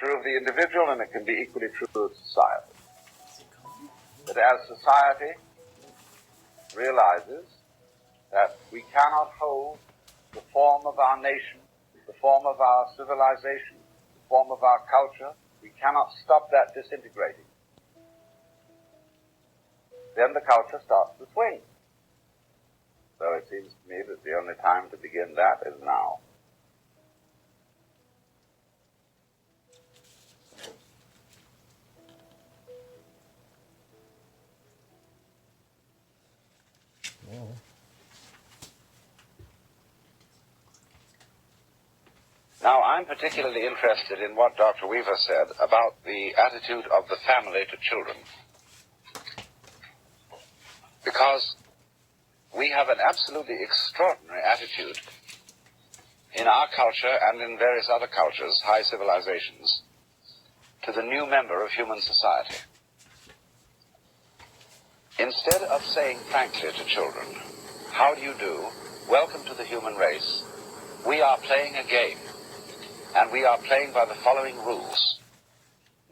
true of the individual, and it can be equally true of society. That as society realizes that we cannot hold the form of our nation, the form of our civilization, the form of our culture, we cannot stop that disintegrating. Then the culture starts to swing. So it seems to me that the only time to begin that is now. Now, I'm particularly interested in what Dr. Weaver said about the attitude of the family to children. Because we have an absolutely extraordinary attitude in our culture and in various other cultures, high civilizations, to the new member of human society. Instead of saying frankly to children, how do you do? Welcome to the human race. We are playing a game, and we are playing by the following rules.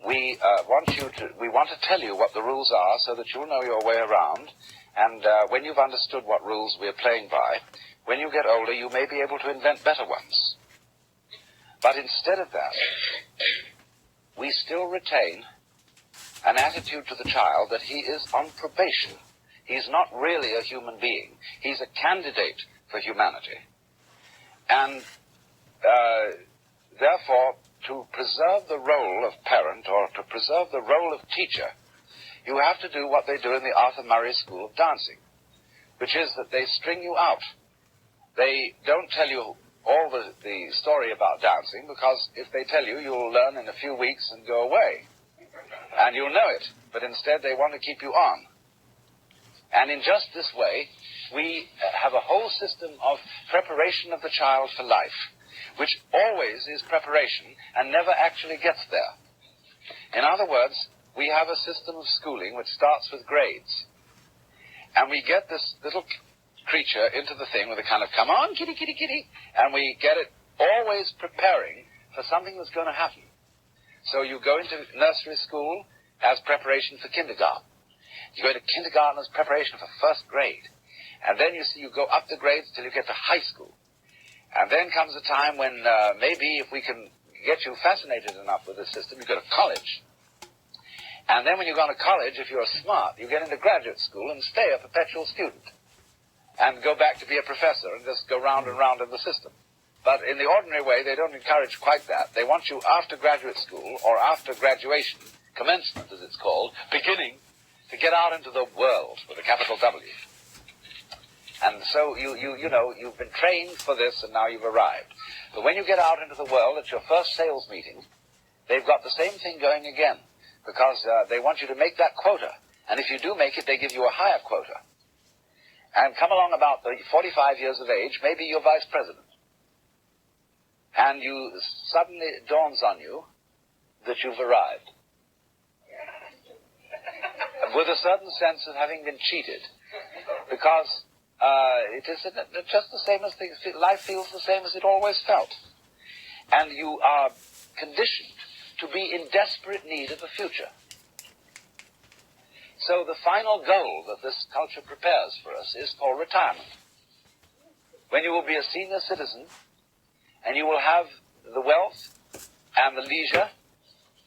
We want to tell you what the rules are so that you'll know your way around, and when you've understood what rules we're playing by, when you get older, you may be able to invent better ones. But instead of that, we still retain an attitude to the child that he is on probation. He's not really a human being. He's a candidate for humanity. And therefore, to preserve the role of parent or to preserve the role of teacher, you have to do what they do in the Arthur Murray School of Dancing, which is that they string you out. They don't tell you all the story about dancing, because if they tell you, you'll learn in a few weeks and go away. And you'll know it, but instead they want to keep you on. And in just this way, we have a whole system of preparation of the child for life, which always is preparation and never actually gets there. In other words, we have a system of schooling which starts with grades. And we get this little creature into the thing with a kind of, come on, kitty, kitty, kitty, and we get it always preparing for something that's going to happen. So you go into nursery school as preparation for kindergarten. You go to kindergarten as preparation for first grade. And then you go up the grades till you get to high school. And then comes a time when maybe if we can get you fascinated enough with the system, you go to college. And then when you go to college, if you're smart, you get into graduate school and stay a perpetual student. And go back to be a professor and just go round and round in the system. But in the ordinary way, they don't encourage quite that. They want you after graduate school, or after graduation, commencement as it's called, beginning, to get out into the world with a capital W. And so you've been trained for this and now you've arrived. But when you get out into the world at your first sales meeting, they've got the same thing going again, because they want you to make that quota. And if you do make it, they give you a higher quota. And come along about the 45 years of age, maybe you're vice president. And suddenly it dawns on you that you've arrived. With a certain sense of having been cheated. Because it is just the same as life feels the same as it always felt. And you are conditioned to be in desperate need of a future. So the final goal that this culture prepares for us is for retirement. When you will be a senior citizen, and you will have the wealth and the leisure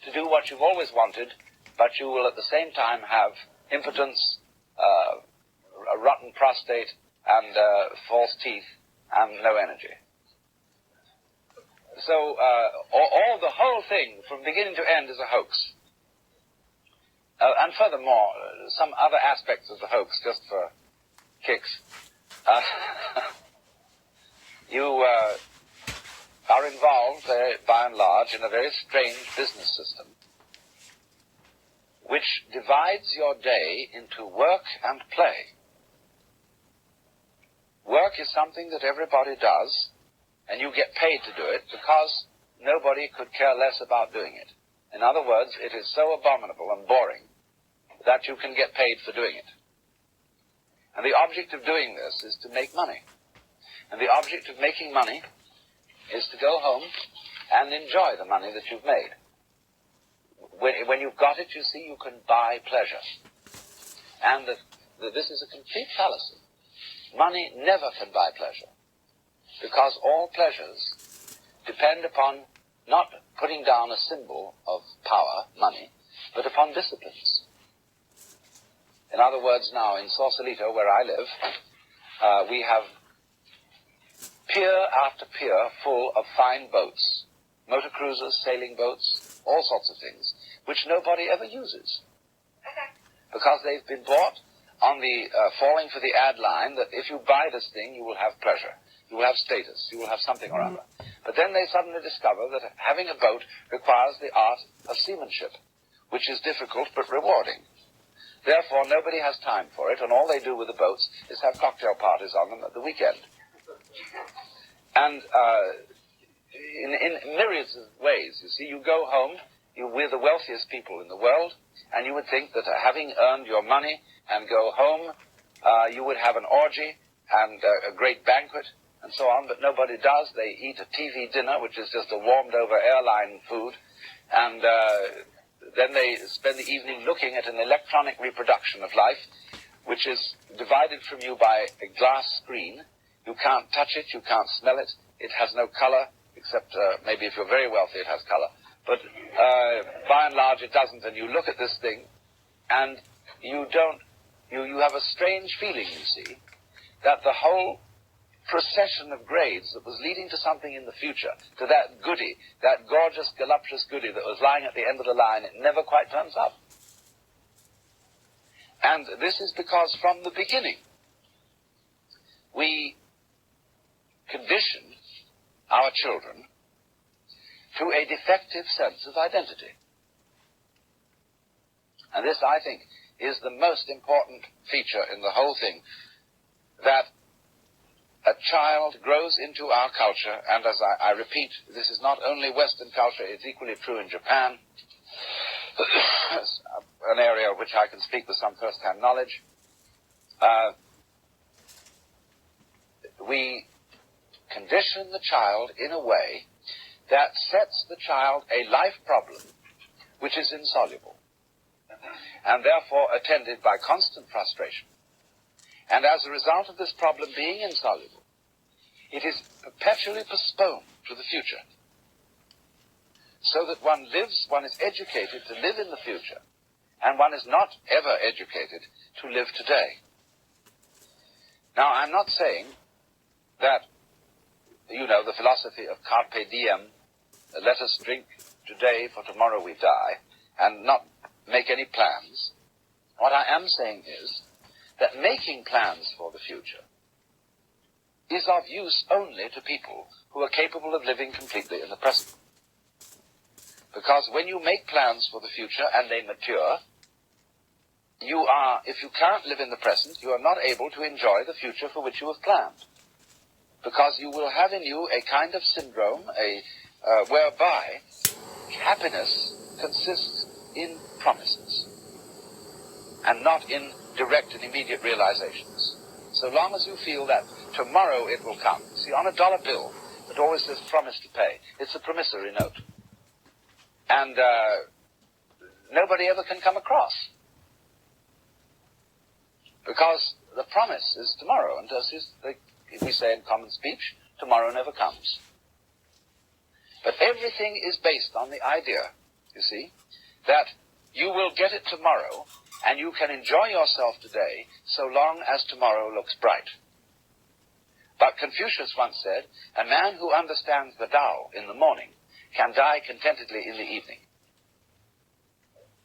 to do what you've always wanted, but you will at the same time have impotence, a rotten prostate, and false teeth, and no energy. So the whole thing, from beginning to end, is a hoax. And furthermore, some other aspects of the hoax, just for kicks. You are involved, by and large, in a very strange business system, which divides your day into work and play. Work is something that everybody does, and you get paid to do it because nobody could care less about doing it. In other words, it is so abominable and boring that you can get paid for doing it. And the object of doing this is to make money. And the object of making money is to go home and enjoy the money that you've made. when you've got it, you see, you can buy pleasure. And this is a complete fallacy. Money never can buy pleasure, because all pleasures depend upon not putting down a symbol of power, money, but upon disciplines. In other words, now in Sausalito, where I live, we have pier after pier full of fine boats, motor cruisers, sailing boats, all sorts of things, which nobody ever uses. Because they've been bought on the falling for the ad line that if you buy this thing, you will have pleasure, you will have status, you will have something or other. But then they suddenly discover that having a boat requires the art of seamanship, which is difficult but rewarding. Therefore, nobody has time for it, and all they do with the boats is have cocktail parties on them at the weekend. And in myriads of ways, you see, you go home, we're the wealthiest people in the world, and you would think that having earned your money and go home, you would have an orgy and a great banquet and so on, but nobody does. They eat a TV dinner, which is just a warmed-over airline food, and then they spend the evening looking at an electronic reproduction of life, which is divided from you by a glass screen. You can't touch it, you can't smell it, it has no color, except maybe if you're very wealthy it has color. But by and large it doesn't, and you look at this thing, and you have a strange feeling, you see, that the whole procession of grades that was leading to something in the future, to that goody, that gorgeous, voluptuous goody that was lying at the end of the line, it never quite turns up. And this is because from the beginning, we condition our children to a defective sense of identity. And this, I think, is the most important feature in the whole thing, that a child grows into our culture, and as I repeat, this is not only Western culture, it's equally true in Japan, an area of which I can speak with some first-hand knowledge. We condition the child in a way that sets the child a life problem which is insoluble, and therefore attended by constant frustration. And as a result of this problem being insoluble, it is perpetually postponed to the future, so that one is educated to live in the future, and one is not ever educated to live today. Now, I'm not saying that, the philosophy of carpe diem, let us drink today for tomorrow we die, and not make any plans. What I am saying is that making plans for the future is of use only to people who are capable of living completely in the present. Because when you make plans for the future and they mature, if you can't live in the present, you are not able to enjoy the future for which you have planned. Because you will have in you a kind of syndrome, whereby happiness consists in promises and not in direct and immediate realizations. So long as you feel that tomorrow it will come. See, on a dollar bill, it always says promise to pay. It's a promissory note. And nobody ever can come across. Because the promise is tomorrow, and as we say in common speech, tomorrow never comes. But everything is based on the idea, you see, that you will get it tomorrow, and you can enjoy yourself today so long as tomorrow looks bright. But Confucius once said, a man who understands the Tao in the morning can die contentedly in the evening.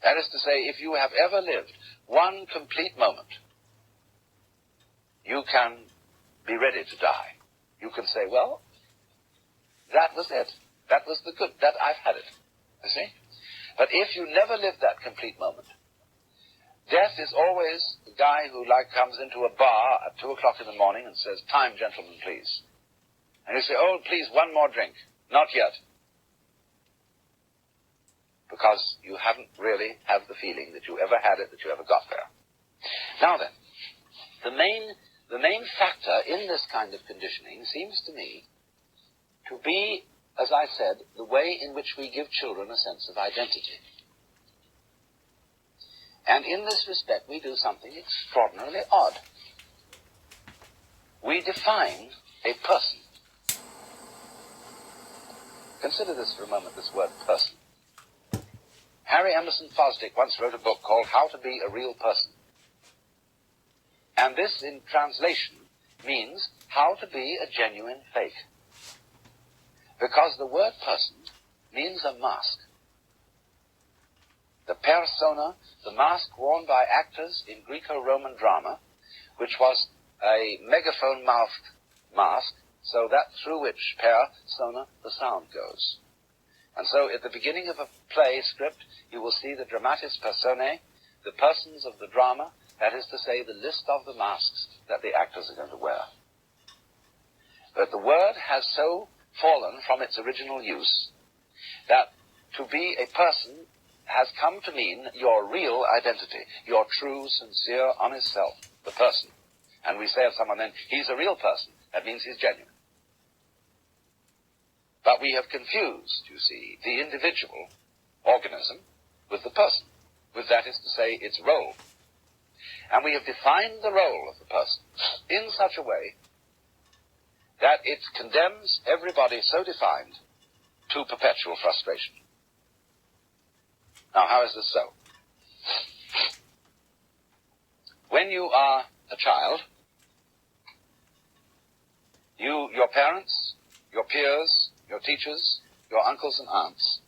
That is to say, if you have ever lived one complete moment, you can be ready to die. You can say, well, that was it. That was the good. That I've had it. You see? But if you never live that complete moment, death is always the guy who comes into a bar at 2 o'clock in the morning and says, time, gentlemen, please. And you say, oh, please, one more drink. Not yet. Because you haven't really had the feeling that you ever had it, that you ever got there. Now then, the main factor in this kind of conditioning seems to me to be, as I said, the way in which we give children a sense of identity. And in this respect, we do something extraordinarily odd. We define a person. Consider this for a moment, this word person. Harry Emerson Fosdick once wrote a book called How to Be a Real Person. And this, in translation, means how to be a genuine fake. Because the word person means a mask. The persona, the mask worn by actors in Greco-Roman drama, which was a megaphone-mouthed mask, so that through which persona, the sound goes. And so at the beginning of a play script, you will see the dramatis personae, the persons of the drama, that is to say, the list of the masks that the actors are going to wear. But the word has so fallen from its original use that to be a person has come to mean your real identity, your true, sincere, honest self, the person. And we say of someone then, he's a real person. That means he's genuine. But we have confused, you see, the individual organism with the person, with, that is to say, its role. And we have defined the role of the person in such a way that it condemns everybody so defined to perpetual frustration. Now, how is this so? When you are a child, your parents, your peers, your teachers, your uncles and aunts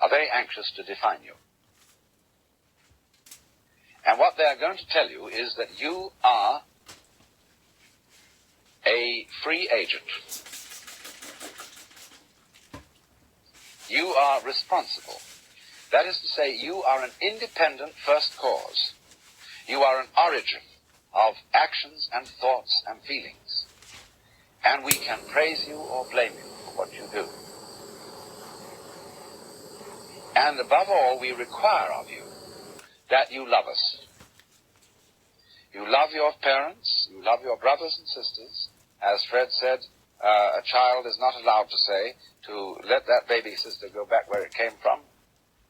are very anxious to define you. And what they are going to tell you is that you are a free agent. You are responsible. That is to say, you are an independent first cause. You are an origin of actions and thoughts and feelings. And we can praise you or blame you for what you do. And above all, we require of you that you love us. You love your parents, you love your brothers and sisters. As Fred said, a child is not allowed to say, to let that baby sister go back where it came from,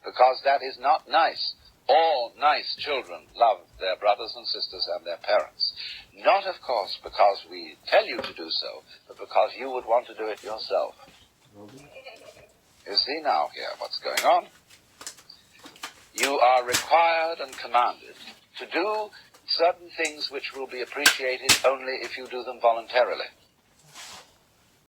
because that is not nice. All nice children love their brothers and sisters and their parents. Not, of course, because we tell you to do so, but because you would want to do it yourself. You see now here what's going on. You are required and commanded to do certain things which will be appreciated only if you do them voluntarily.